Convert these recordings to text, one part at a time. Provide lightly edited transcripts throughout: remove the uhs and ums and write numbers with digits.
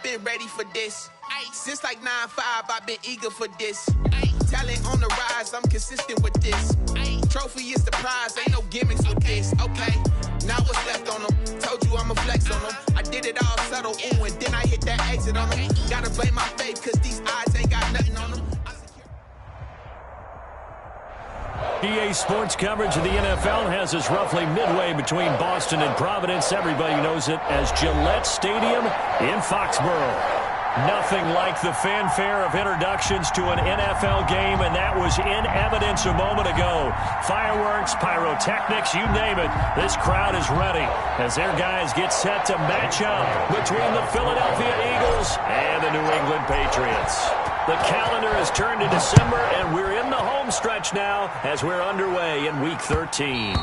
been ready for this. Since like 9-5, I've been eager for this. Talent on the rise, I'm consistent with this. Trophy is the prize, ain't no gimmicks with this. Okay, now what's left on them? Told you I'ma flex on them. I did it all subtle, ooh, and then I hit that exit on them. Gotta blame my faith, cause these eyes ain't got nothing on them. EA Sports coverage of the NFL has us roughly midway between Boston and Providence. Everybody knows it as Gillette Stadium in Foxborough. Nothing like the fanfare of introductions to an NFL game, and that was in evidence a moment ago. Fireworks, pyrotechnics, you name it. This crowd is ready as their guys get set to match up between the Philadelphia Eagles and the New England Patriots. The calendar has turned to December, and we're in the home stretch now as we're underway in Week 13.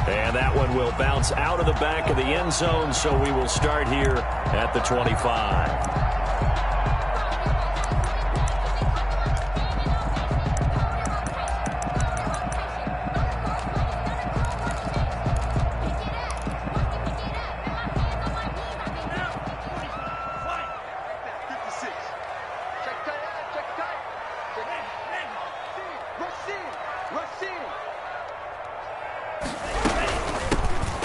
And that one will bounce out of the back of the end zone, so we will start here at the 25.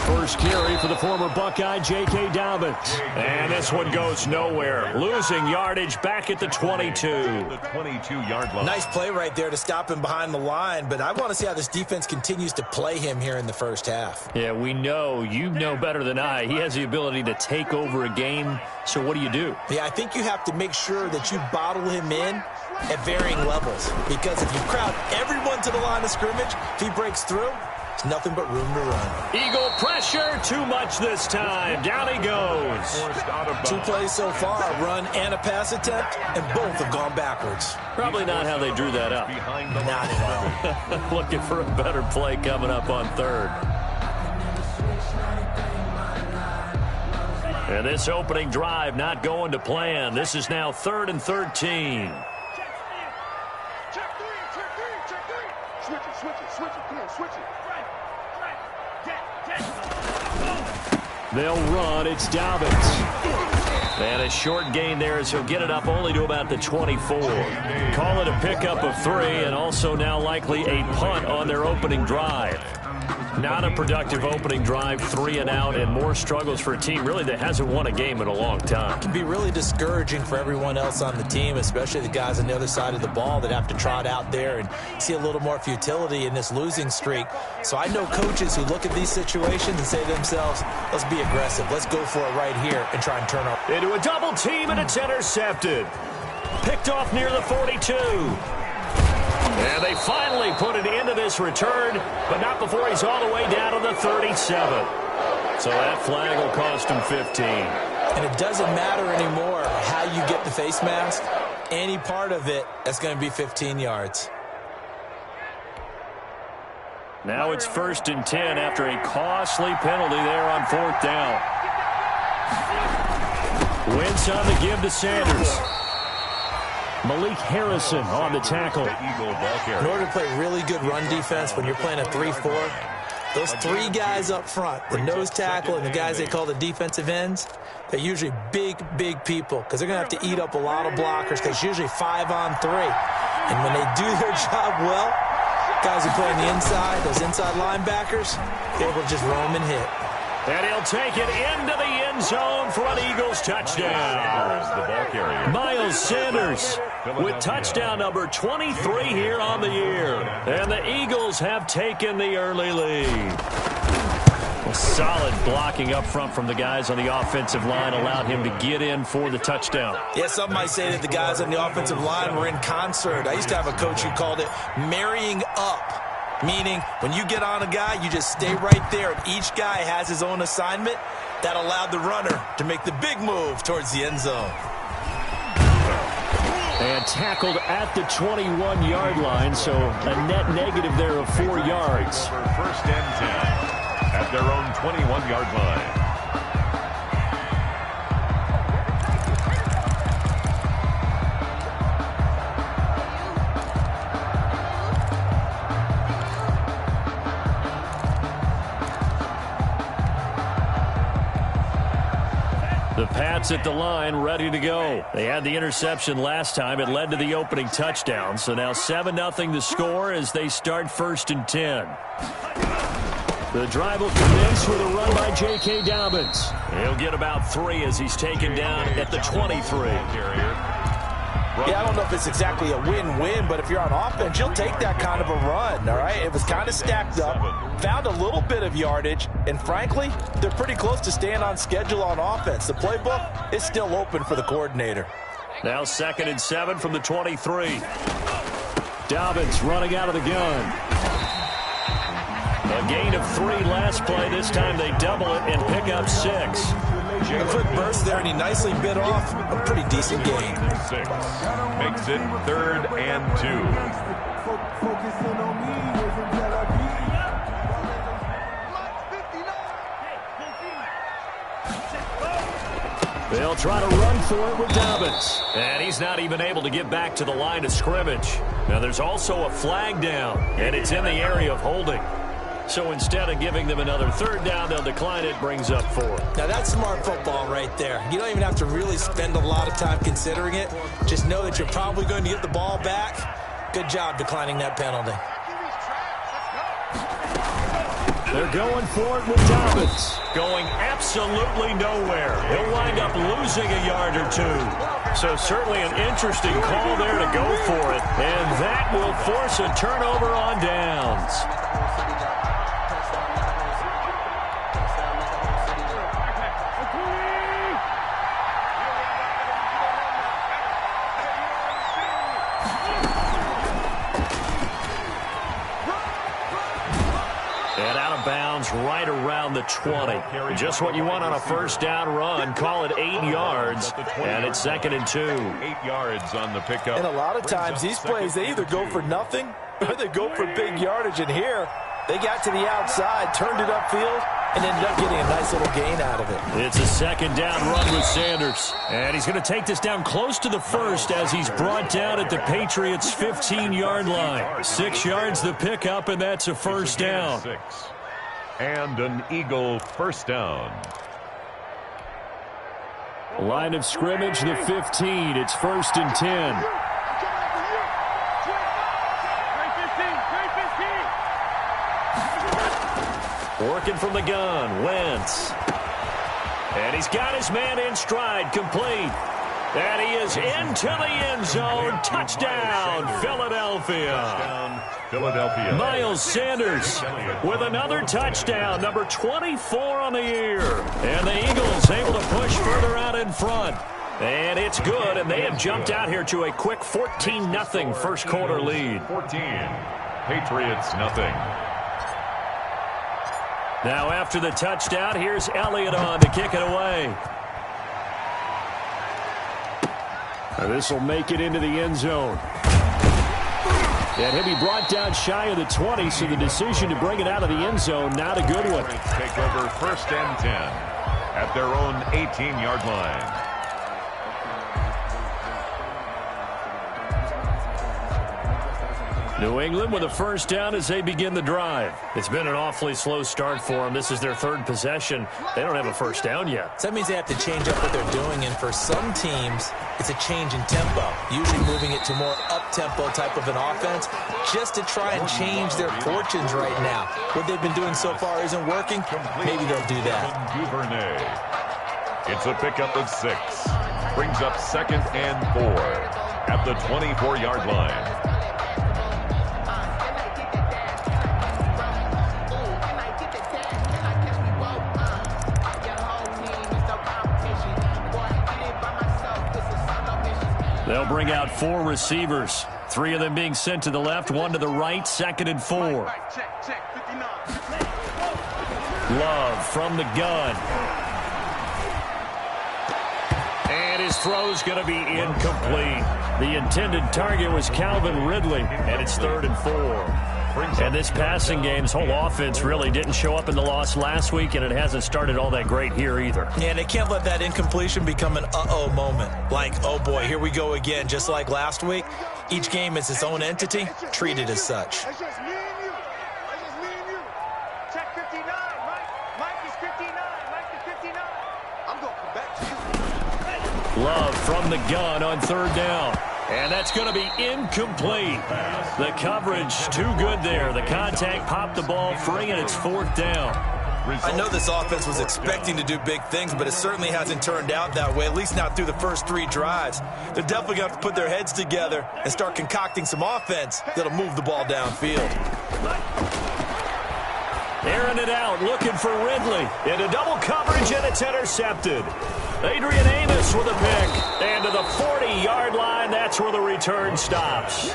First carry for the former Buckeye, J.K. Dobbins. And this one goes nowhere. Losing yardage back at the 22. The 22-yard line. Nice play right there to stop him behind the line, but I want to see how this defense continues to play him here in the first half. Yeah, we know. You know better than I. He has the ability to take over a game, so what do you do? Yeah, I think you have to make sure that you bottle him in at varying levels, because if you crowd everyone to the line of scrimmage, if he breaks through, it's nothing but room to run. Eagle pressure, too much this time. Down he goes. 2 plays so far, a run and a pass attempt, and both have gone backwards. Probably not how they drew that up. Not at all. Looking for a better play coming up on third. And this opening drive not going to plan. This is now 3rd and 13. They'll run. It's Dobbins. And a short gain there as he'll get it up only to about the 24. Call it a pickup of 3, and also now likely a punt on their opening drive. Not a productive opening drive, 3 and out, and more struggles for a team really that hasn't won a game in a long time. It can be really discouraging for everyone else on the team, especially the guys on the other side of the ball that have to trot out there and see a little more futility in this losing streak. So I know coaches who look at these situations and say to themselves, let's be aggressive. Let's go for it right here and try and turn up. Into a double team, and it's intercepted. Picked off near the 42. And they finally put an end to this return, but not before he's all the way down to the 37. So that flag will cost him 15. And it doesn't matter anymore how you get the face mask. Any part of it, that's going to be 15 yards. Now it's 1st and 10 after a costly penalty there on 4th down. Wentz on the give to Sanders. Malik Harrison on the tackle. In order to play really good run defense when you're playing a 3-4, those 3 guys up front, the nose tackle and the guys they call the defensive ends, they're usually big, big people because they're going to have to eat up a lot of blockers because it's usually 5 on 3. And when they do their job well, guys who play on the inside, those inside linebackers, they're able to just roam and hit. And he'll take it into the end zone for an Eagles touchdown. Miles Sanders with touchdown number 23 here on the year. And the Eagles have taken the early lead. Solid blocking up front from the guys on the offensive line allowed him to get in for the touchdown. Yeah, some might say that the guys on the offensive line were in concert. I used to have a coach who called it marrying up. Meaning, when you get on a guy, you just stay right there, and each guy has his own assignment. That allowed the runner to make the big move towards the end zone. And tackled at the 21-yard line, so a net negative there of 4 yards. For 1st and 10 at their own 21-yard line. The Pats at the line, ready to go. They had the interception last time. It led to the opening touchdown. So now 7-0 the score as they start 1st and 10. The drive will commence with a run by J.K. Dobbins. He'll get about 3 as he's taken down at the 23. Yeah, I don't know if it's exactly a win-win, but if you're on offense, you'll take that kind of a run, all right? It was kind of stacked up, found a little bit of yardage, and frankly, they're pretty close to staying on schedule on offense. The playbook is still open for the coordinator. Now 2nd and 7 from the 23. Dobbins running out of the gun. A gain of 3 last play. This time they double it and pick up 6. A quick burst there, and he nicely bit off a pretty decent gain. 6 makes it 3rd and 2. They'll try to run for it with Dobbins. And he's not even able to get back to the line of scrimmage. Now there's also a flag down, and it's in the area of holding. So instead of giving them another 3rd down, they'll decline it, brings up 4. Now that's smart football right there. You don't even have to really spend a lot of time considering it. Just know that you're probably going to get the ball back. Good job declining that penalty. They're going for it with Dobbins. Going absolutely nowhere. He'll wind up losing a yard or 2. So certainly an interesting call there to go for it. And that will force a turnover on downs. Right around the 20. Just what you want on a 1st down run. Call it 8 yards, and it's 2nd and 2. 8 yards on the pickup. And a lot of times these plays, they either go for nothing or they go for big yardage. And here, they got to the outside, turned it upfield, and ended up getting a nice little gain out of it. It's a 2nd down run with Sanders. And he's going to take this down close to the 1st as he's brought down at the Patriots' 15-yard line. 6 yards the pickup, and that's a 1st down. 6. And an Eagle 1st down. Line of scrimmage, the 15. It's 1st and 10. Working from the gun, Wentz. And he's got his man in stride, complete. And he is into the end zone. Touchdown, Philadelphia. Philadelphia. Miles Sanders with another touchdown, number 24 on the year. And the Eagles able to push further out in front. And it's good, and they have jumped out here to a quick 14-0 first quarter lead. 14. Patriots nothing. Now after the touchdown, here's Elliott on to kick it away. This will make it into the end zone. And he'll be brought down shy of the 20, so the decision to bring it out of the end zone, not a good one. Take over 1st and 10 at their own 18-yard line. New England with a 1st down as they begin the drive. It's been an awfully slow start for them. This is their 3rd possession. They don't have a 1st down yet. So that means they have to change up what they're doing, and for some teams, it's a change in tempo, usually moving it to more up-tempo type of an offense just to try and change their fortunes right now. What they've been doing so far isn't working. Maybe they'll do that. It's a pickup of 6. Brings up 2nd and 4 at the 24-yard line. They'll bring out 4 receivers. 3 of them being sent to the left, 1 to the right, 2nd and 4. Love from the gun. And his throw's going to be incomplete. The intended target was Calvin Ridley, and it's 3rd and 4. And this passing game's whole offense really didn't show up in the loss last week, and it hasn't started all that great here either. Yeah, and they can't let that incompletion become an uh-oh moment. Like, oh boy, here we go again, just like last week. Each game is its own entity, treated as such. That's just me and you. That's just me and you. Check 59. Mike is 59. Mike is 59. I'm Love from the gun on third down. And that's going to be incomplete. The coverage too good there. The contact popped the ball free, and it's fourth down. I know this offense was expecting to do big things, but it certainly hasn't turned out that way, at least not through the first 3 drives. They're definitely going to have to put their heads together and start concocting some offense that'll move the ball downfield. Airing it out, looking for Ridley. Into double coverage, and it's intercepted. Adrian Amos with a pick. And to the 40-yard line, that's where the return stops.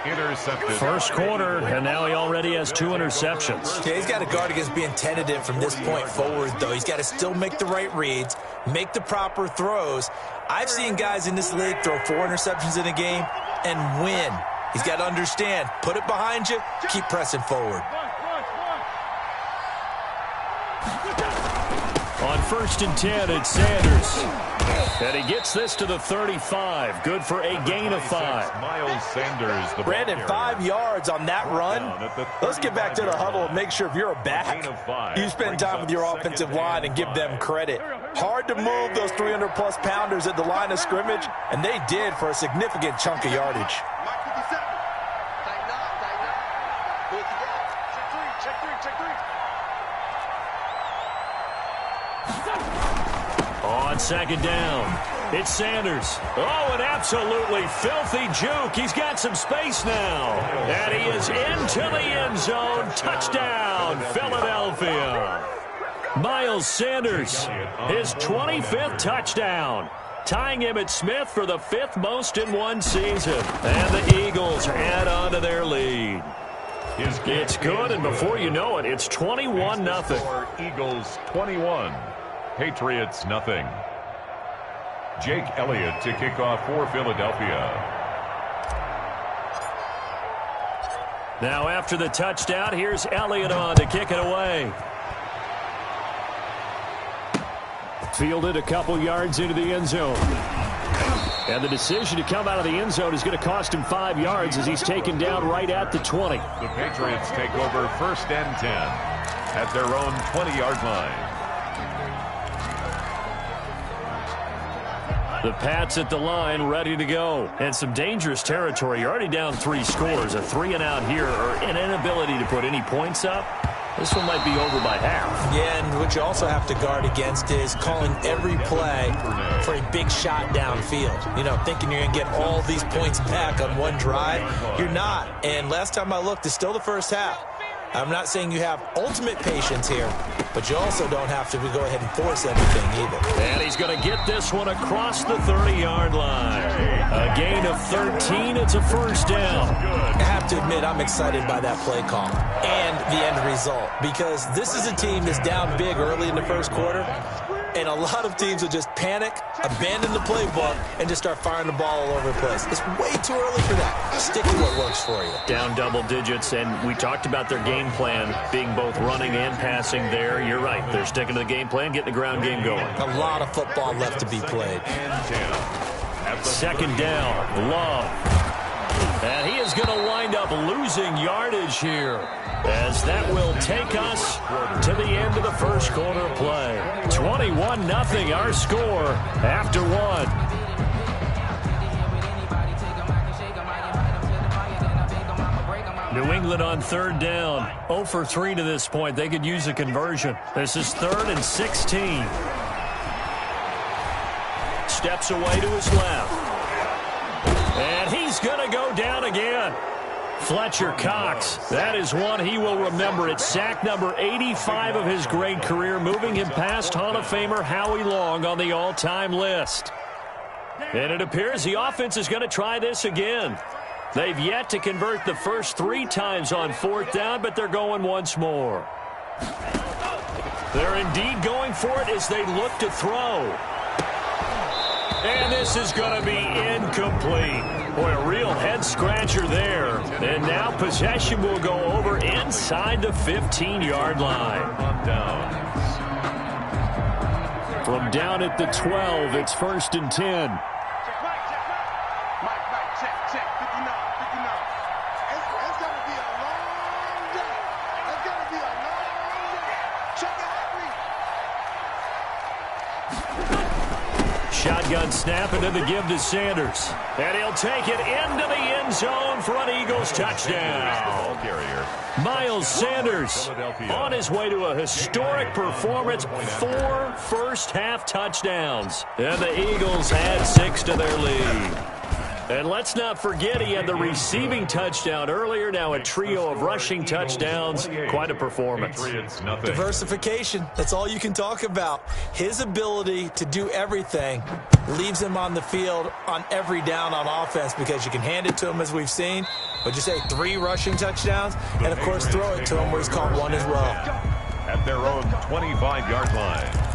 Intercepted. First quarter, and now he already has 2 interceptions. Yeah, he's got to guard against being tentative from this point forward, though. He's got to still make the right reads, make the proper throws. I've seen guys in this league throw 4 interceptions in a game and win. He's got to understand, put it behind you, keep pressing forward. On first and 10, it's Sanders. And he gets this to the 35. Good for a gain of 5. Miles Sanders, the Brandon, 5 yards on that run. Let's get back to the huddle and make sure if you're a back, you spend time with your offensive line and give them credit. Hard to move those 300-plus pounders at the line of scrimmage, and they did for a significant chunk of yardage. On second down, it's Sanders. Oh, an absolutely filthy juke. He's got some space now. And he is into the end zone. Touchdown, Philadelphia. Miles Sanders, his 25th touchdown, tying Emmitt Smith for the 5th most in one season. And the Eagles add on to their lead. It's good, and before you know it, it's 21-0. Eagles 21. Patriots nothing. Jake Elliott to kick off for Philadelphia. Now after the touchdown, here's Elliott on to kick it away. Fielded a couple yards into the end zone. And the decision to come out of the end zone is going to cost him 5 yards as he's taken down right at the 20. The Patriots take over first and 10 at their own 20-yard line. The Pats at the line, ready to go. And some dangerous territory. You're already down 3 scores. A 3-and-out here, or an inability to put any points up. This one might be over by half. Yeah, and what you also have to guard against is calling every play for a big shot downfield. You know, thinking you're going to get all these points back on one drive. You're not. And last time I looked, it's still the first half. I'm not saying you have ultimate patience here, but you also don't have to go ahead and force anything either. And he's going to get this one across the 30-yard line. A gain of 13. It's a first down. I have to admit, I'm excited by that play call and the end result, because this is a team that's down big early in the first quarter, and a lot of teams will just panic, abandon the playbook, and just start firing the ball all over the place. It's way too early for that. Stick to what works for you. Down double digits, and we talked about their game plan being both running and passing there. You're right. They're sticking to the game plan, getting the ground game going. A lot of football left to be played. Second down, Love. And he is going to wind up losing yardage here, as that will take us to the end of the first quarter of play. 21-0 our score after 1. New England on third down. 0 for 3 to this point. They could use a conversion. This is 3rd and 16. Steps away to his left. And he's going to go down again. Fletcher Cox, that is one he will remember. It's sack number 85 of his great career, moving him past Hall of Famer Howie Long on the all-time list. And it appears the offense is going to try this again. They've yet to convert the first 3 times on 4th down, but they're going once more. They're indeed going for it as they look to throw. And this is going to be incomplete. Boy, a real head-scratcher there. And now possession will go over inside the 15-yard line. From down at the 12, it's 1st and 10. Shotgun snap into the give to Sanders. And he'll take it into the end zone for an Eagles touchdown. Miles Sanders on his way to a historic performance. 4 first-half touchdowns. And the Eagles add 6 to their lead. And let's not forget he had the receiving touchdown earlier. Now a trio of rushing touchdowns. Quite a performance. Diversification. That's all you can talk about. His ability to do everything leaves him on the field on every down on offense because you can hand it to him as we've seen. Would you say 3 rushing touchdowns? And, of course, throw it to him where he's caught 1 as well. At their own 25-yard line.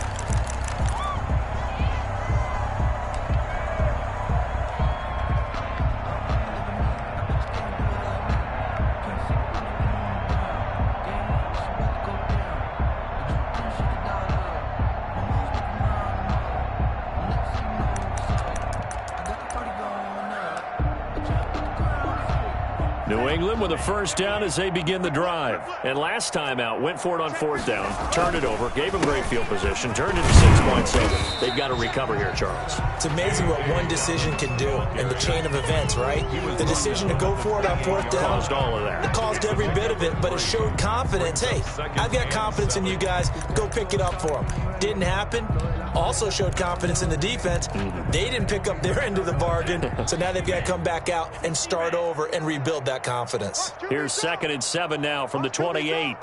New England with a first down as they begin the drive. And last time out, went for it on 4th down, turned it over, gave them great field position, turned it to 6.7. They've got to recover here, Charles. It's amazing what one decision can do in the chain of events, right? The decision to go for it on 4th down. Caused all of that. It caused every bit of it, but it showed confidence. Hey, I've got confidence in you guys. Go pick it up for them. Didn't happen. Also showed confidence in the defense. They didn't pick up their end of the bargain, so now they've got to come back out and start over and rebuild that confidence. Here's 2nd and 7 now from the 28.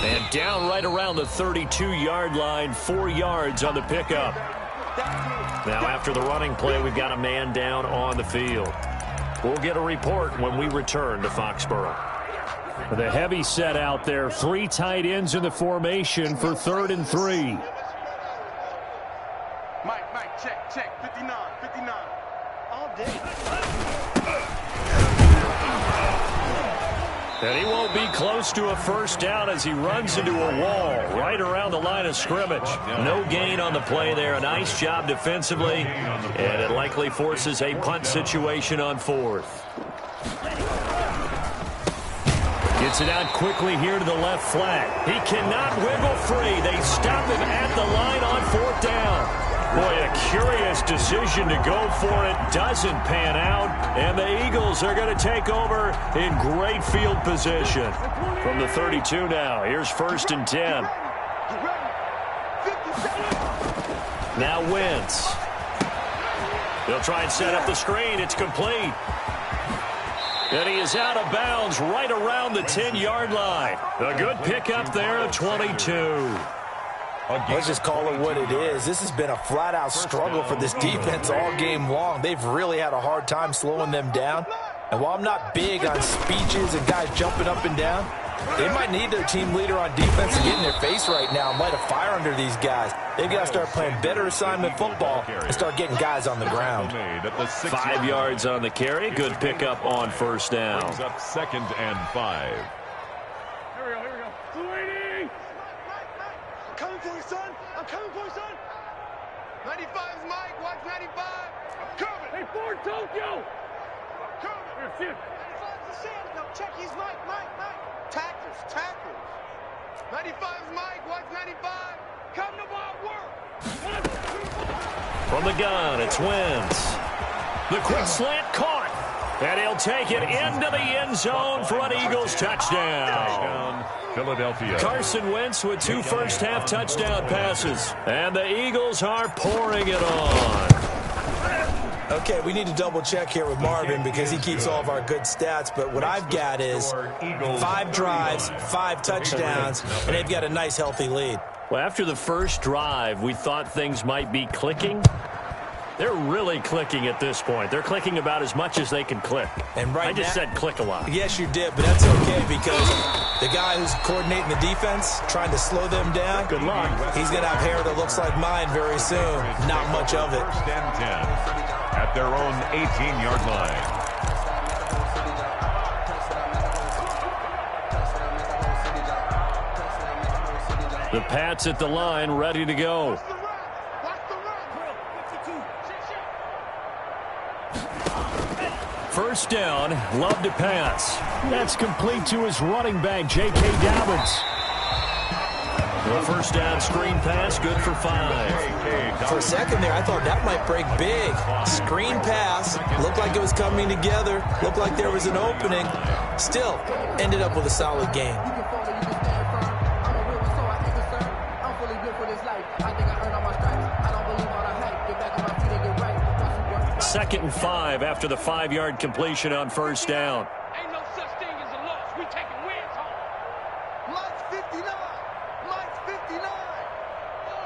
And down right around the 32-yard line, 4 yards on the pickup. Now after the running play, we've got a man down on the field. We'll get a report when we return to Foxborough. The heavy set out there, 3 tight ends in the formation for 3rd and 3. Mike, check, 59, all day. And he won't be close to a first down as he runs into a wall right around the line of scrimmage. No gain on the play there. A nice job defensively, and it likely forces a punt situation on 4th. Gets it out quickly here to the left flat. He cannot wiggle free. They stop him at the line on 4th down. Boy, a curious decision to go for it. Doesn't pan out. And the Eagles are going to take over in great field position. From the 32 now, here's 1st and 10. Now Wentz. They'll try and set up the screen. It's complete. And he is out of bounds right around the 10-yard line. A good pickup there of 22. Let's just call it what it is. This has been a flat-out struggle for this defense all game long. They've really had a hard time slowing them down. And while I'm not big on speeches and guys jumping up and down, they might need their team leader on defense to get in their face right now and light a fire under these guys. They've got to start playing better assignment football and start getting guys on the ground. 5 yards on the carry. Good pickup on 1st down. Up 2nd and 5. Here we go. 280. I'm coming for you, son. 95 is Mike. Watch 95. I'm coming. Hey, Ford, Tokyo. I'm coming. Here, shit. 95 is the Sand. Check. He's Mike. Tackles. 95 is Mike. Watch 95. Come to my work. 1, 2, 3. From the gun, it's Wentz. The quick slant caught. And he'll take it into the end zone for an Eagles touchdown. Philadelphia. Carson Wentz with 2 first-half touchdown passes. And the Eagles are pouring it on. Okay, we need to double-check here with Marvin because he keeps all of our good stats. But what I've got is 5 drives, 5 touchdowns, and they've got a nice, healthy lead. Well, after the first drive, we thought things might be clicking. They're really clicking at this point. They're clicking about as much as they can click. And right I just said click a lot. Yes, you did, but that's okay because the guy who's coordinating the defense, trying to slow them down, good luck. He's going to have hair that looks like mine very soon. Not much of it. 1st and 10 at their own 18-yard line. The Pats at the line, ready to go. First down, Love to pass. That's complete to his running back, J.K. Dobbins. The first down screen pass, good for 5. For a second there, I thought that might break big. Screen pass, looked like it was coming together, looked like there was an opening. Still, ended up with a solid game. Second and 5 after the 5-yard completion on first down. Ain't no such thing as a loss. We taking wins home. Mike's 59. Mike's 59.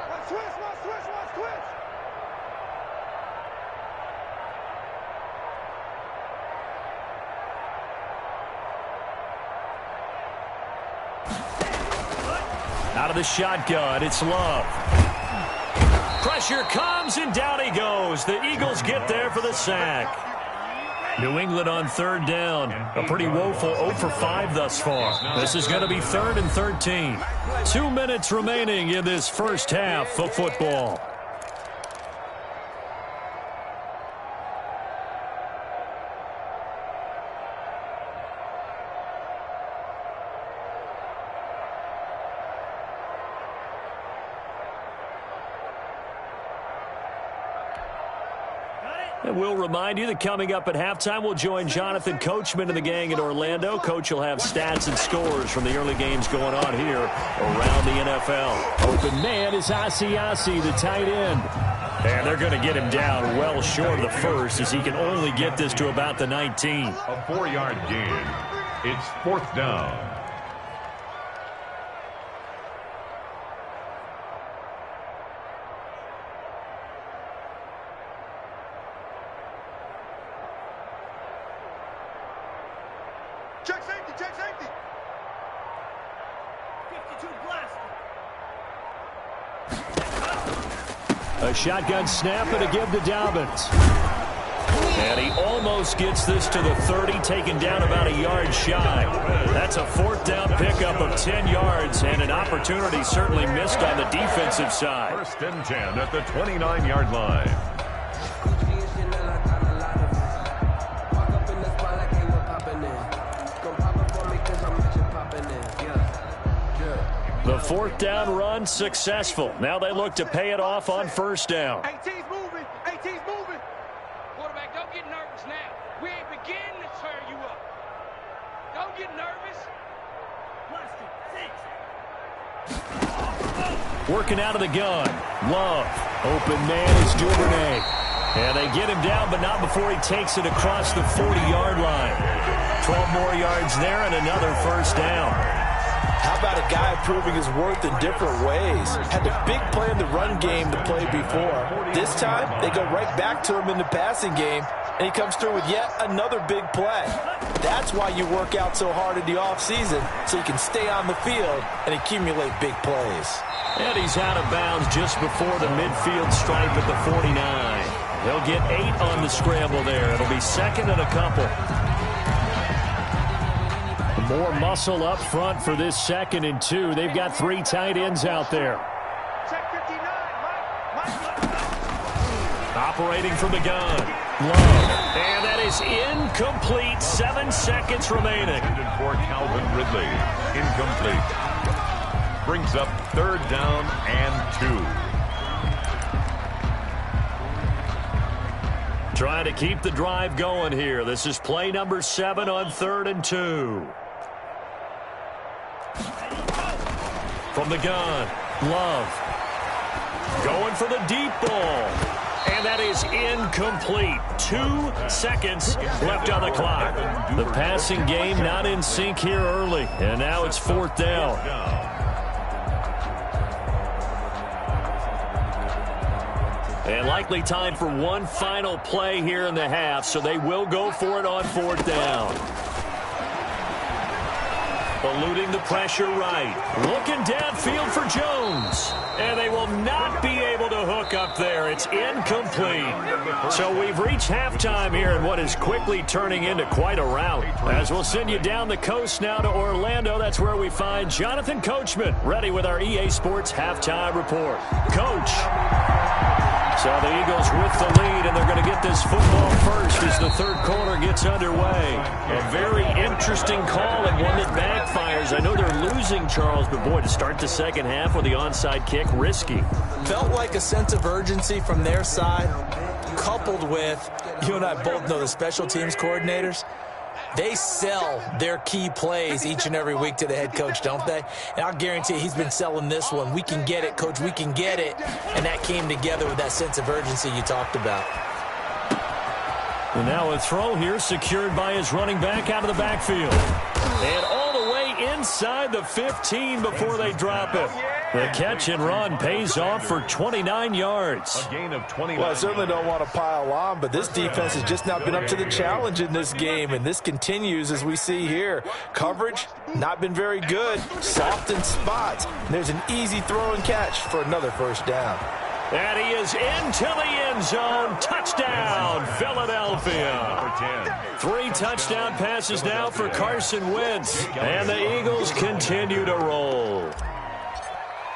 One switch, one switch, one switch. Out of the shotgun, it's Love. Pressure comes, and down he goes. The Eagles get there for the sack. New England on third down. A pretty woeful 0 for 5 thus far. This is going to be 3rd and 13. 2 minutes remaining in this first half of football. And we'll remind you that coming up at halftime, we'll join Jonathan Coachman and the gang in Orlando. Coach will have stats and scores from the early games going on here around the NFL. Open man is Asiasi, the tight end. And they're going to get him down well short of the first, as he can only get this to about the 19. A 4-yard gain. It's 4th down. Check safety, check safety. 52 blast. A shotgun snap and a give to Dobbins. And he almost gets this to the 30, taken down about a yard shy. That's a 4th down pickup of 10 yards, and an opportunity certainly missed on the defensive side. 1st and 10 at the 29-yard line. The 4th down run successful. Now they look to pay it off on first down. 18's moving. 18's moving. Quarterback, don't get nervous now. We ain't beginning to tear you up. Don't get nervous. Working out of the gun. Love. Open man is Duvernay. And they get him down, but not before he takes it across the 40-yard line. 12 more yards there and another first down. How about a guy proving his worth in different ways? Had the big play in the run game to play before. This time, they go right back to him in the passing game, and he comes through with yet another big play. That's why you work out so hard in the offseason, so you can stay on the field and accumulate big plays. And he's out of bounds just before the midfield stripe at the 49. They'll get 8 on the scramble there. It'll be 2nd and a couple. More muscle up front for this 2nd and 2. They've got 3 tight ends out there. Check 59. Mike. Operating from the gun. Love. And that is incomplete. 7 seconds remaining. Intended for Calvin Ridley. Incomplete. Brings up 3rd down and 2. Trying to keep the drive going here. This is play number 7 on 3rd and 2. From the gun, Love. Going for the deep ball. And that is incomplete. 2 seconds left on the clock. The passing game not in sync here early. And now it's 4th down. And likely time for one final play here in the half, so they will go for it on 4th down. Eluding the pressure right. Looking downfield for Jones. And they will not be able to hook up there. It's incomplete. So we've reached halftime here in what is quickly turning into quite a rout. As we'll send you down the coast now to Orlando. That's where we find Jonathan Coachman, ready with our EA Sports Halftime Report. Coach. So the Eagles with the lead, and they're going to get this football first as the 3rd quarter gets underway. A very interesting call, and one that backfires because I know they're losing, Charles, but boy, to start the second half with the onside kick, risky. Felt like a sense of urgency from their side, coupled with, you and I both know the special teams coordinators, they sell their key plays each and every week to the head coach, don't they? And I'll guarantee he's been selling this one. We can get it, coach, we can get it. And that came together with that sense of urgency you talked about. And now a throw here secured by his running back out of the backfield. And all the way inside the 15 before they drop it. The catch and run pays off for 29 yards. A gain of 29. Well, I certainly don't want to pile on, but this defense has just not been up to the challenge in this game, and this continues as we see here. Coverage, not been very good. Soft in spots. And there's an easy throw and catch for another first down. And he is into the end zone. Touchdown, Philadelphia. 3 touchdown passes now for Carson Wentz. And the Eagles continue to roll.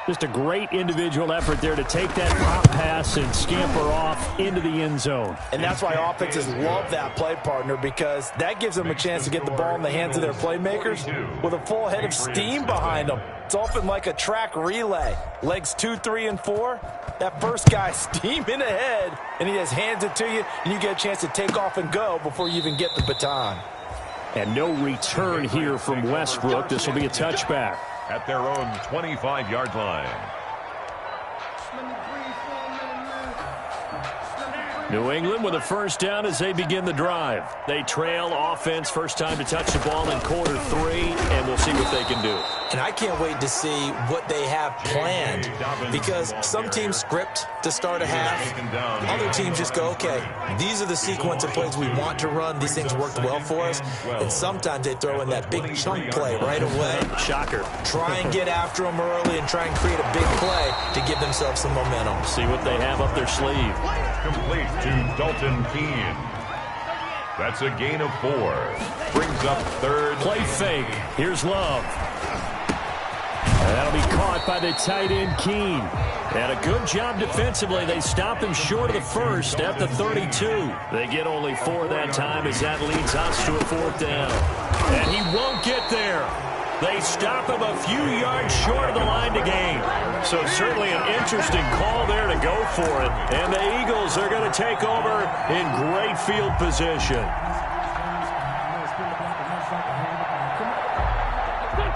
Just a great individual effort there to take that pop pass and scamper off into the end zone. And that's why offenses love that play, partner, because that gives them a chance to get the ball in the hands of their playmakers with a full head of steam behind them. It's often like a track relay. Legs 2, 3, and 4. That first guy steaming ahead, and he just hands it to you, and you get a chance to take off and go before you even get the baton. And no return here from Westbrook. This will be a touchback. At their own 25-yard line. New England with a first down as they begin the drive. They trail offense, first time to touch the ball in quarter 3, and we'll see what they can do. And I can't wait to see what they have planned, because some teams script to start a half. Other teams just go, okay, these are the sequence of plays we want to run. These things worked well for us. And sometimes they throw in that big chunk play right away. Shocker. Try and get after them early and try and create a big play to give themselves some momentum. See what they have up their sleeve. Complete to Dalton Keene. That's a gain of 4. Brings up third. Play fake. Here's Love. And that'll be caught by the tight end, Keene. And a good job defensively. They stopped him short of the first at the 32. They get only 4 that time as that leads us to a 4th down. And he won't get there. They stop him a few yards short of the line to gain. So certainly an interesting call there to go for it. And the Eagles are going to take over in great field position.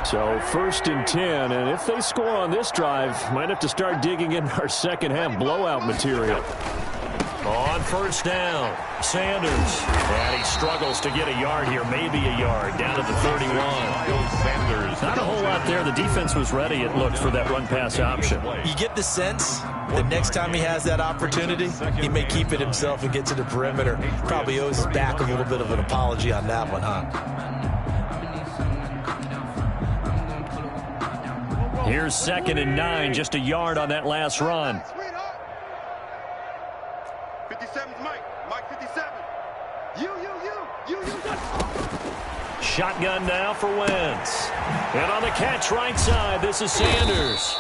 So 1st and 10, and if they score on this drive, might have to start digging in our second half blowout material. On first down, Sanders. And he struggles to get a yard here, maybe a yard, down to the 31. Sanders. Not a whole lot there. The defense was ready, it looked, for that run-pass option. You get the sense that next time he has that opportunity, he may keep it himself and get to the perimeter. Probably owes his back a little bit of an apology on that one, huh? Here's 2nd and 9, just a yard on that last run. 57's Mike. Mike 57. You. Shotgun now for Wentz. And on the catch right side, this is Sanders.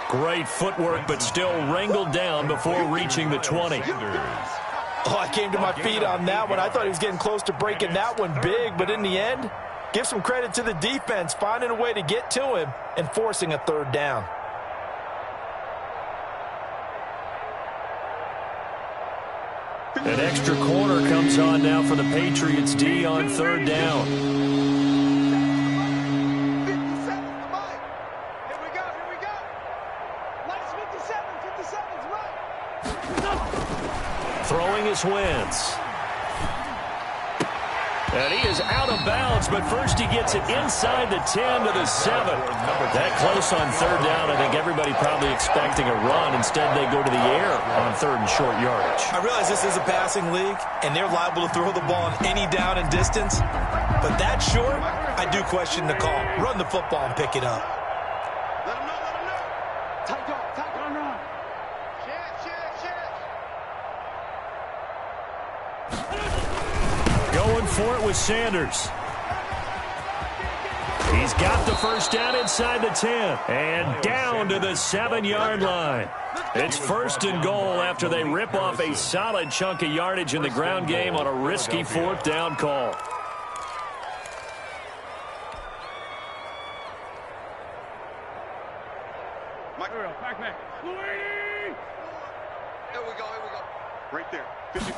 Great footwork, but still wrangled down before reaching the 20. Oh, I came to my feet on that one. I thought he was getting close to breaking that one big, but in the end, give some credit to the defense, finding a way to get to him and forcing a 3rd down. An extra corner comes on now for the Patriots D on 3rd down. 57's Mike. Here we go. Minus 57's right. Throwing is Wentz. And he is out of bounds, but first he gets it inside the 10 to the 7. That close on 3rd down. I think everybody probably expecting a run. Instead, they go to the air on 3rd and short yardage. I realize this is a passing league, and they're liable to throw the ball on any down and distance. But that short, I do question the call. Run the football and pick it up. Let him know. Tight run. Going for it with Sanders. He's got the first down inside the 10 and down to the 7-yard line. It's 1st and goal after they rip off a solid chunk of yardage in the ground game on a risky 4th down call. Mike. Here we go. Right there. 50.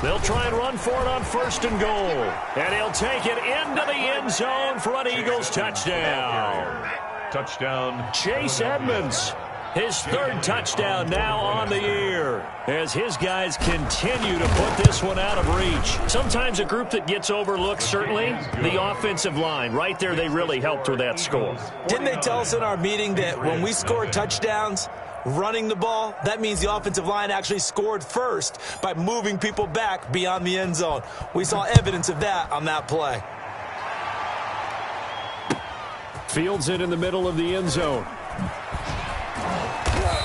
They'll try and run for it on 1st and goal. And he'll take it into the end zone for an Eagles touchdown. Touchdown. Chase Edmonds, his 3rd touchdown now on the year, as his guys continue to put this one out of reach. Sometimes a group that gets overlooked, certainly, the offensive line. Right there, they really helped with that score. Didn't they tell us in our meeting that when we score touchdowns, running the ball, that means the offensive line actually scored first by moving people back beyond the end zone? We saw evidence of that on that play. Fields it in the middle of the end zone.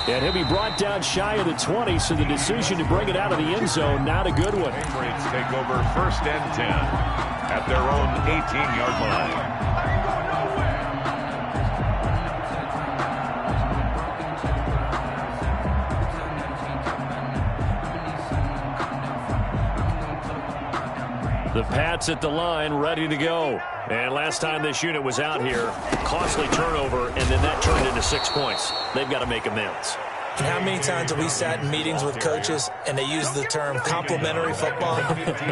And he'll be brought down shy of the 20, so the decision to bring it out of the end zone, not a good one. Patriots take over 1st and 10 at their own 18-yard line. The Pats at the line, ready to go. And last time this unit was out here, costly turnover, and then that turned into 6 points. They've got to make amends. And how many times have we sat in meetings with coaches and they use the term complementary football?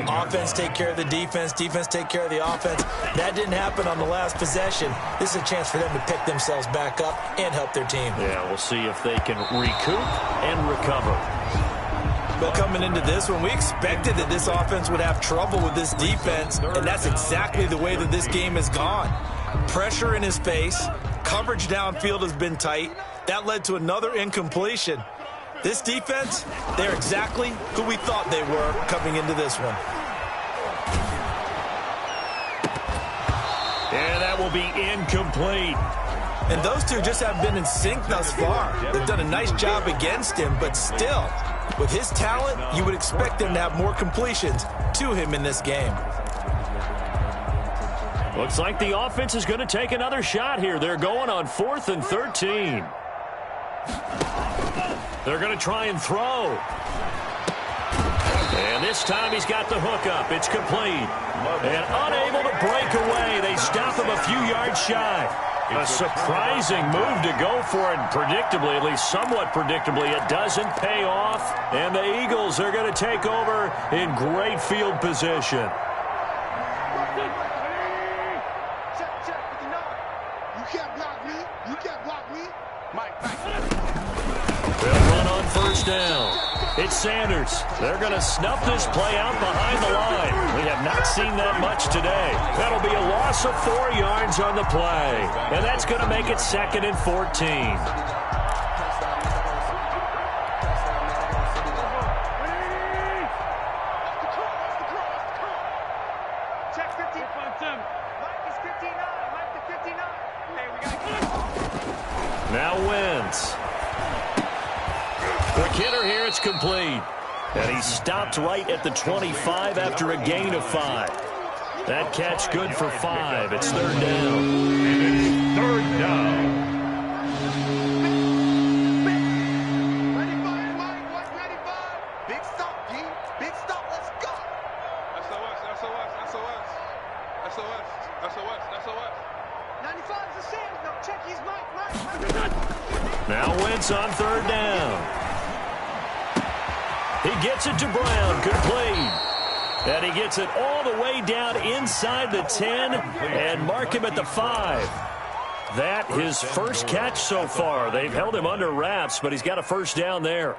Offense take care of the defense, defense take care of the offense. That didn't happen on the last possession. This is a chance for them to pick themselves back up and help their team. Yeah, we'll see if they can recoup and recover. But coming into this one, we expected that this offense would have trouble with this defense, and that's exactly the way that this game has gone. Pressure in his face, coverage downfield has been tight. That led to another incompletion. This defense, they're exactly who we thought they were coming into this one. And that will be incomplete. And those two just haven't been in sync thus far. They've done a nice job against him, but still, with his talent, you would expect them to have more completions to him in this game. Looks like the offense is going to take another shot here. They're going on 4th and 13. They're going to try and throw. And this time he's got the hook up. It's complete. And unable to break away. They stop him a few yards shy. A surprising move to go for it, predictably, at least somewhat predictably. It doesn't pay off, and the Eagles are going to take over in great field position. You can't block me. You can't block me. Mike. They'll run on 1st down. It's Sanders. They're going to snuff this play out behind the line. We have not seen that much today. That'll be a loss of 4 yards on the play. And that's going to make it 2nd and 14. Check 15. Mike is 59. Mike is 59. Hey, we got to Now Wentz. Quick hitter here, it's complete. And he stopped right at the 25 after a gain of 5. That catch good for 5. It's 3rd down. And it's 3rd down. 95, Mike. 195. Big stop, G. Big stop. Let's go. SOS. 95 is the same. No, check. He's Mike. Now Wentz on 3rd down. He gets it to Brown, complete. And he gets it all the way down inside the 10 and mark him at the 5. That his first catch so far. They've held him under wraps, but he's got a 1st down there.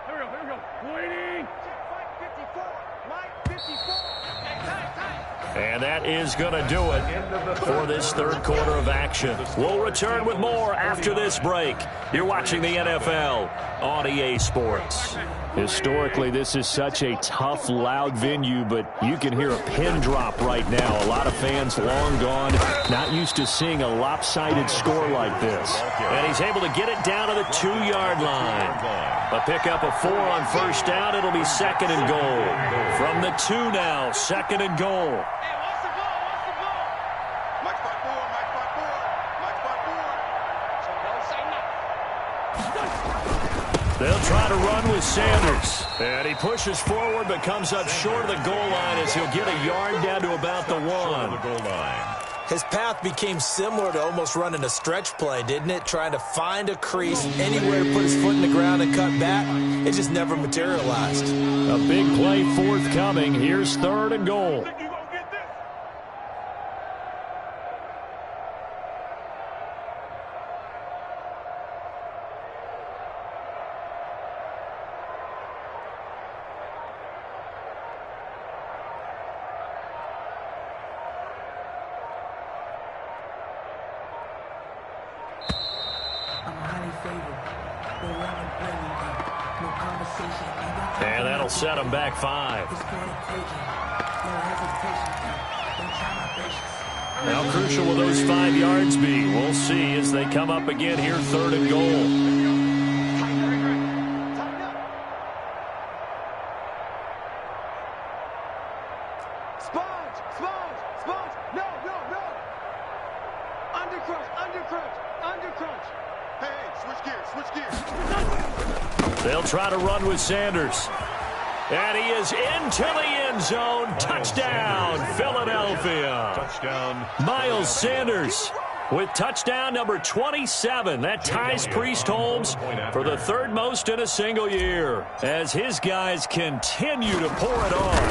Here we go. Waiting. Mike 54. Mike 54. And that is going to do it for this 3rd quarter of action. We'll return with more after this break. You're watching the NFL on EA Sports. Historically, this is such a tough, loud venue, but you can hear a pin drop right now. A lot of fans long gone, not used to seeing a lopsided score like this. And he's able to get it down to the 2-yard line. A pickup of 4 on 1st down. It'll be 2nd and goal. From the 2 now, 2nd and goal. They'll try to run with Sanders. And he pushes forward but comes up short of the goal line as he'll get a yard down to about the 1. His path became similar to almost running a stretch play, didn't it? Trying to find a crease, anywhere to put his foot in the ground and cut back. It just never materialized. A big play forthcoming. Here's 3rd and goal. And that'll set them back 5. How crucial will those 5 yards be? We'll see as they come up again here, 3rd and goal. They'll try to run with Sanders. And he is into the end zone. Touchdown, Philadelphia. Touchdown. Miles Sanders with touchdown number 27. That ties Priest Holmes for the 3rd most in a single year as his guys continue to pour it on.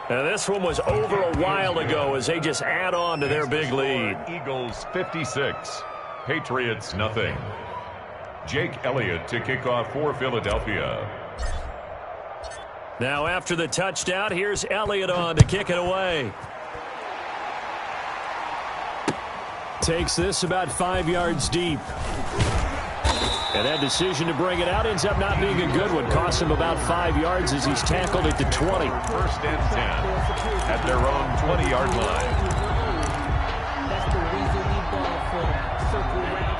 And this one was over a while ago as they just add on to their big lead. Eagles 56, Patriots nothing. Jake Elliott to kick off for Philadelphia. Now after the touchdown, here's Elliott on to kick it away. Takes this about 5 yards deep. And that decision to bring it out ends up not being a good one. Costs him about 5 yards as he's tackled at the 20. 1st and 10 at their own 20-yard line.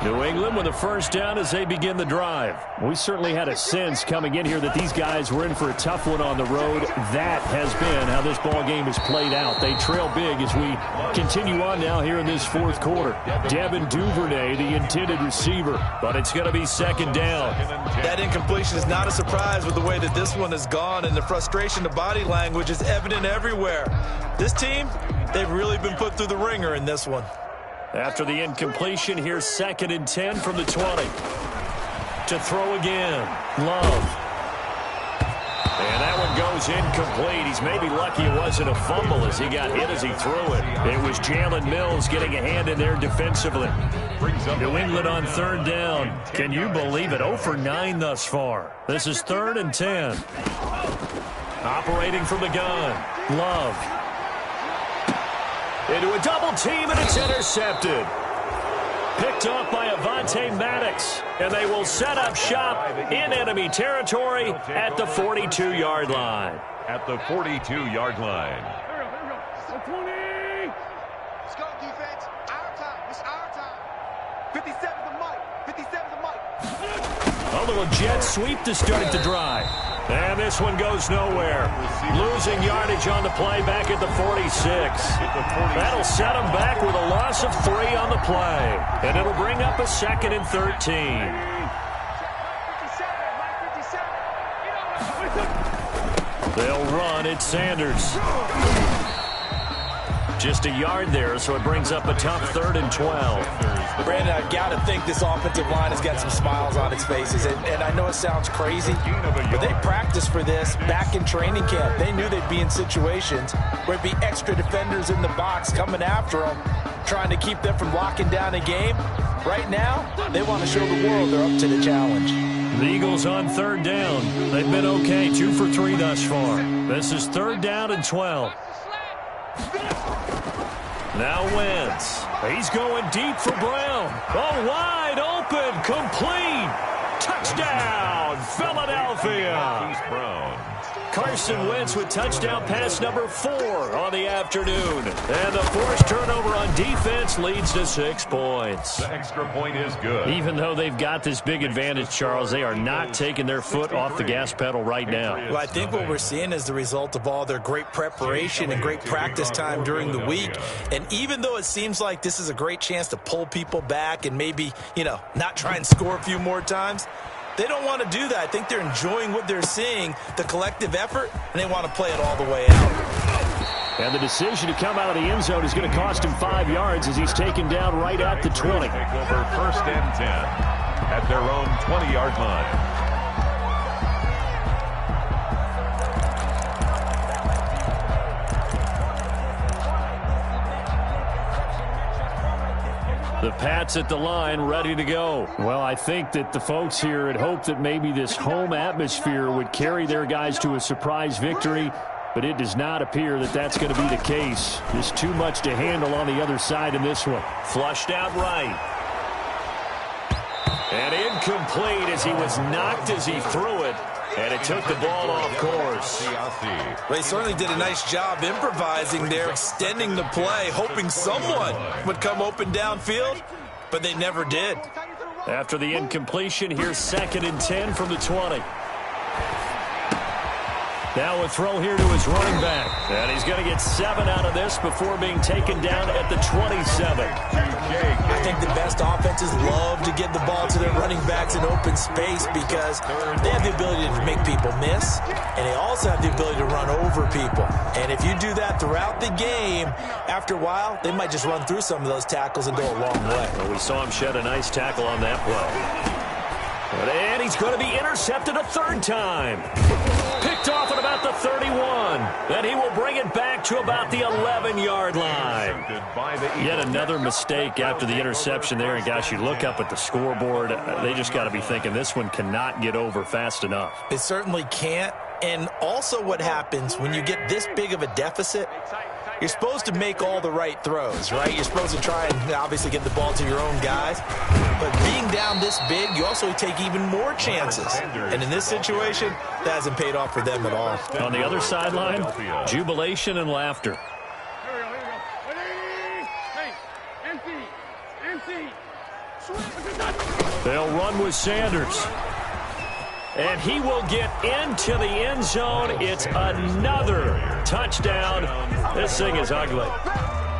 New England with a 1st down as they begin the drive. We certainly had a sense coming in here that these guys were in for a tough one on the road. That has been how this ball game has played out. They trail big as we continue on now here in this 4th quarter. Devin Duvernay, the intended receiver, but it's going to be 2nd down. That incompletion is not a surprise with the way that this one has gone, and the frustration, the body language is evident everywhere. This team, they've really been put through the ringer in this one. After the incompletion, here's 2nd and 10 from the 20. To throw again, Love. And that one goes incomplete. He's maybe lucky it wasn't a fumble as he got hit as he threw it. It was Jalen Mills getting a hand in there defensively. New England on 3rd down. Can you believe it? 0 for 9 thus far. This is 3rd and 10. Operating from the gun, Love. Into a double team, and it's intercepted. Picked off by Avonte Maddox, and they will set up shop in enemy territory at the 42-yard line. At the 42-yard line. Here we go. 20. Let's go, defense. Our time. It's our time. 57 the mic. 57 the mic. A little jet sweep to start the drive. And this one goes nowhere. Losing yardage on the play back at the 46. That'll set them back with a loss of 3 on the play. And it'll bring up a 2nd and 13. They'll run at Sanders. Just a yard there, so it brings up a tough 3rd and 12. Brandon, I've got to think this offensive line has got some smiles on its faces. And I know it sounds crazy, but they practiced for this back in training camp. They knew they'd be in situations where it'd be extra defenders in the box coming after them, trying to keep them from locking down a game. Right now, they want to show the world they're up to the challenge. The Eagles on 3rd down. They've been okay, 2 for 3 thus far. This is 3rd down and 12. Now Wentz. He's going deep for Brown. Oh, wide open, complete. Touchdown, Philadelphia. Browns. Carson Wentz with touchdown pass number 4 on the afternoon. And the forced turnover on defense leads to 6 points. The extra point is good. Even though they've got this big advantage, Charles, they are not taking their foot off the gas pedal right now. Well, I think what we're seeing is the result of all their great preparation and great practice time during the week. And even though it seems like this is a great chance to pull people back and maybe, not try and score a few more times, they don't want to do that. I think they're enjoying what they're seeing, the collective effort, and they want to play it all the way out. And the decision to come out of the end zone is going to cost him 5 yards as he's taken down right at the 20. Take over 1st and 10 at their own 20-yard line. The Pats at the line, ready to go. Well, I think that the folks here had hoped that maybe this home atmosphere would carry their guys to a surprise victory, but it does not appear that that's going to be the case. There's too much to handle on the other side in this one. Flushed out right. And incomplete as he was knocked as he threw it. And it took the ball off course. They certainly did a nice job improvising there, extending the play, hoping someone would come open downfield, but they never did. After the incompletion, here's 2nd and 10 from the 20. Now a throw here to his running back. And he's going to get 7 out of this before being taken down at the 27. I think the best offenses love to get the ball to their running backs in open space because they have the ability to make people miss, and they also have the ability to run over people. And if you do that throughout the game, after a while, they might just run through some of those tackles and go a long way. Well, we saw him shed a nice tackle on that play. And he's going to be intercepted a 3rd time. Picked off at about the 31. Then he will bring it back to about the 11-yard line. Yet another mistake after the interception there. And, gosh, you look up at the scoreboard. They just got to be thinking this one cannot get over fast enough. It certainly can't. And also what happens when you get this big of a deficit, you're supposed to make all the right throws, right? You're supposed to try and obviously get the ball to your own guys. But being down this big, you also take even more chances. And in this situation, that hasn't paid off for them at all. On the other sideline, jubilation and laughter. They'll run with Sanders. And he will get into the end zone. It's another touchdown. This thing is ugly.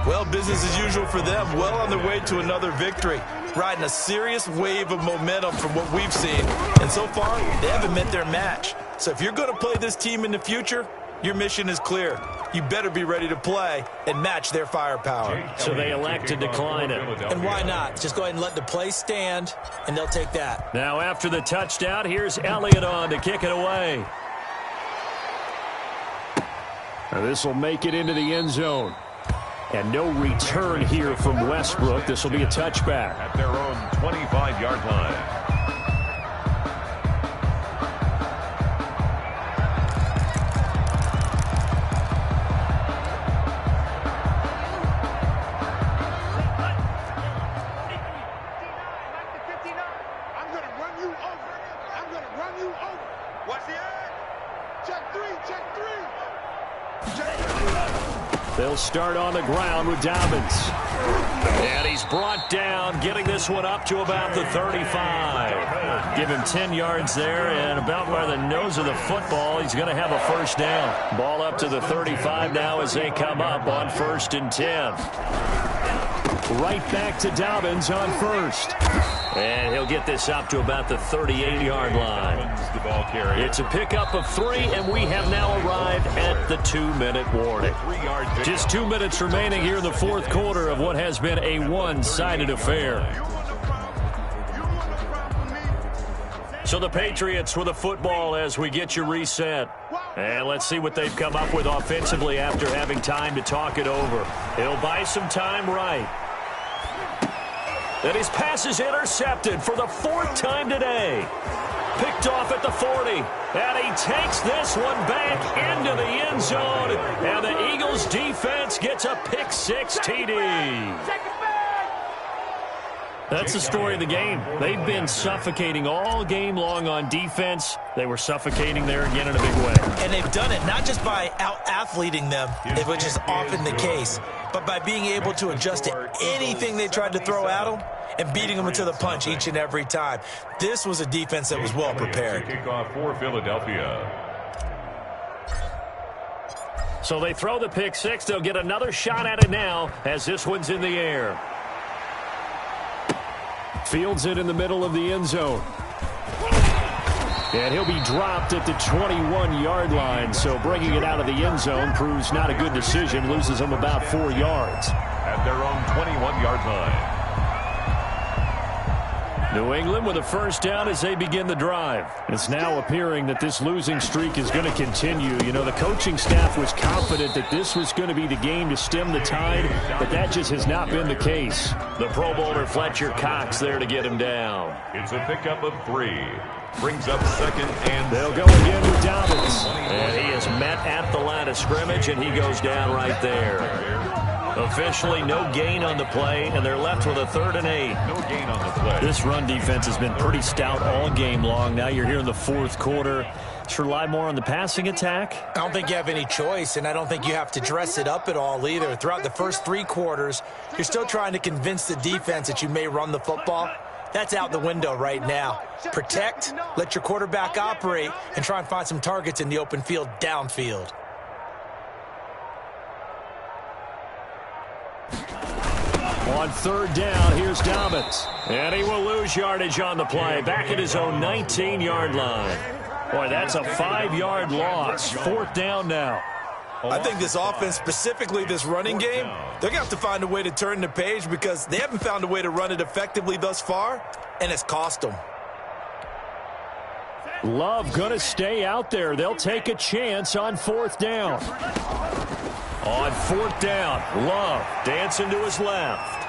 Well, business as usual for them. Well on their way to another victory. Riding a serious wave of momentum from what we've seen. And so far, they haven't met their match. So if you're going to play this team in the future, your mission is clear. You better be ready to play and match their firepower. So they elect to decline it. And why not? Just go ahead and let the play stand, and they'll take that. Now after the touchdown, here's Elliott on to kick it away. Now this will make it into the end zone. And no return here from Westbrook. This will be a touchback. At their own 25-yard line. They'll start on the ground with Dobbins. And he's brought down, getting this one up to about the 35. Give him 10 yards there, and about by the nose of the football, he's going to have a 1st down. Ball up to the 35 now as they come up on 1st and 10. Right back to Dobbins on 1st. And he'll get this up to about the 38-yard line. It's a pickup of 3, and we have now arrived at the 2-minute warning. Just 2 minutes remaining here in the 4th quarter of what has been a one-sided affair. So the Patriots with the football as we get you reset. And let's see what they've come up with offensively after having time to talk it over. It'll buy some time right. And his pass is intercepted for the 4th time today. Picked off at the 40. And he takes this one back into the end zone. And the Eagles defense gets a pick 6 TD. That's the story of the game. They've been suffocating all game long on defense. They were suffocating there again in a big way. And they've done it not just by out-athleting them, which is often the case, but by being able to adjust to anything they tried to throw at them and beating them into the punch each and every time. This was a defense that was well prepared. Kickoff for Philadelphia. So they throw the pick six. They'll get another shot at it now as this one's in the air. Fields it in the middle of the end zone. And he'll be dropped at the 21-yard line. So bringing it out of the end zone proves not a good decision. Loses him about 4 yards. At their own 21-yard line. New England with a first down as they begin the drive. It's now appearing that this losing streak is going to continue. You know, the coaching staff was confident that this was going to be the game to stem the tide, but that just has not been the case. The Pro Bowler Fletcher Cox there to get him down. It's a pickup of 3. Brings up second and they'll go again with Dobbins. And he is met at the line of scrimmage, and he goes down right there. Officially no gain on the play, and they're left with a 3rd and 8. No gain on the play. This run defense has been pretty stout all game long. Now you're here in the 4th quarter. Should rely more on the passing attack? I don't think you have any choice, and I don't think you have to dress it up at all either. Throughout the first 3 quarters, you're still trying to convince the defense that you may run the football. That's out the window right now. Protect, let your quarterback operate, and try and find some targets in the open field downfield. On 3rd down, here's Dobbins. And he will lose yardage on the play. Back at his own 19-yard line. Boy, that's a 5-yard loss. 4th down now. I think this offense, specifically this running game, they're going to have to find a way to turn the page because they haven't found a way to run it effectively thus far, and it's cost them. Love going to stay out there. They'll take a chance on 4th down. On 4th down, Love dancing to his left.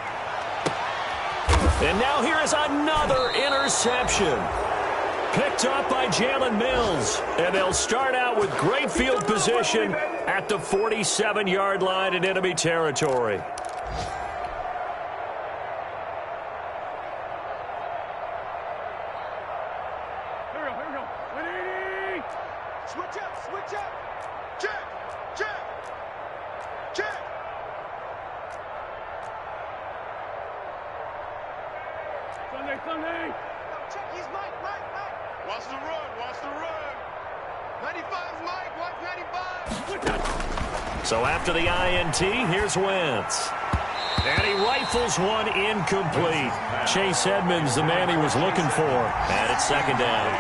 And now here is another interception. Picked up by Jalen Mills. And they'll start out with great field position at the 47-yard line in enemy territory. Here we go. 180. Switch up. Check. Sunday. Check, he's Mike. Watch the run. 95's Mike, watch 95. So after the INT, here's Wentz. And he rifles one incomplete. Chase Edmonds, the man he was looking for. And it's 2nd down.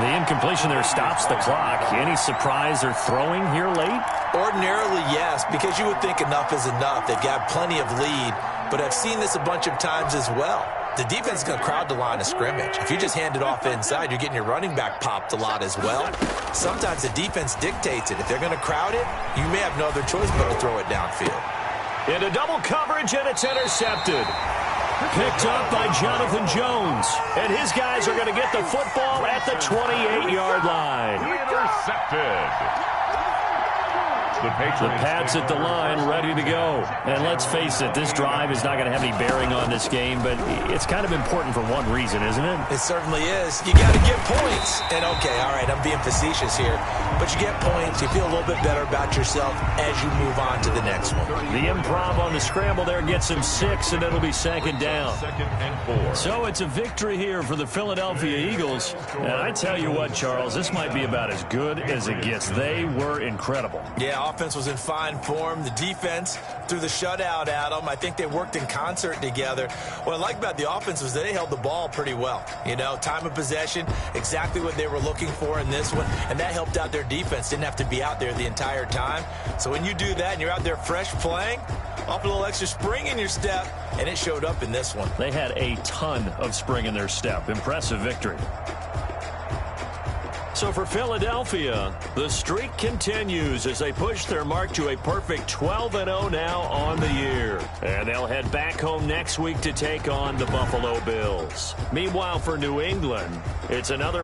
The incompletion there stops the clock. Any surprise they're throwing here late? Ordinarily, yes, because you would think enough is enough. They've got plenty of lead, but I've seen this a bunch of times as well. The defense is going to crowd the line of scrimmage. If you just hand it off inside, you're getting your running back popped a lot as well. Sometimes the defense dictates it. If they're going to crowd it, you may have no other choice but to throw it downfield. Into double coverage, and it's intercepted. Picked up by Jonathan Jones. And his guys are going to get the football at the 28-yard line. Intercepted. The Pats at the line, ready to go. And let's face it, this drive is not going to have any bearing on this game, but it's kind of important for one reason, isn't it? It certainly is. You got to get points. And, okay, all right, I'm being facetious here, but you get points. You feel a little bit better about yourself as you move on to the next one. The improv on the scramble there gets him 6, and it'll be 2nd down. 2nd and 4. So it's a victory here for the Philadelphia Eagles. And I tell you what, Charles, this might be about as good as it gets. They were incredible. Yeah, offense was in fine form. The defense threw the shutout at them. I think they worked in concert together. What I like about the offense was that they held the ball pretty well. You know, time of possession, exactly what they were looking for in this one, and that helped out their defense. Didn't have to be out there the entire time. So when you do that and you're out there fresh playing, off a little extra spring in your step, and it showed up in this one. They had a ton of spring in their step. Impressive victory. So for Philadelphia, the streak continues as they push their mark to a perfect 12-0 now on the year. And they'll head back home next week to take on the Buffalo Bills. Meanwhile, for New England, it's another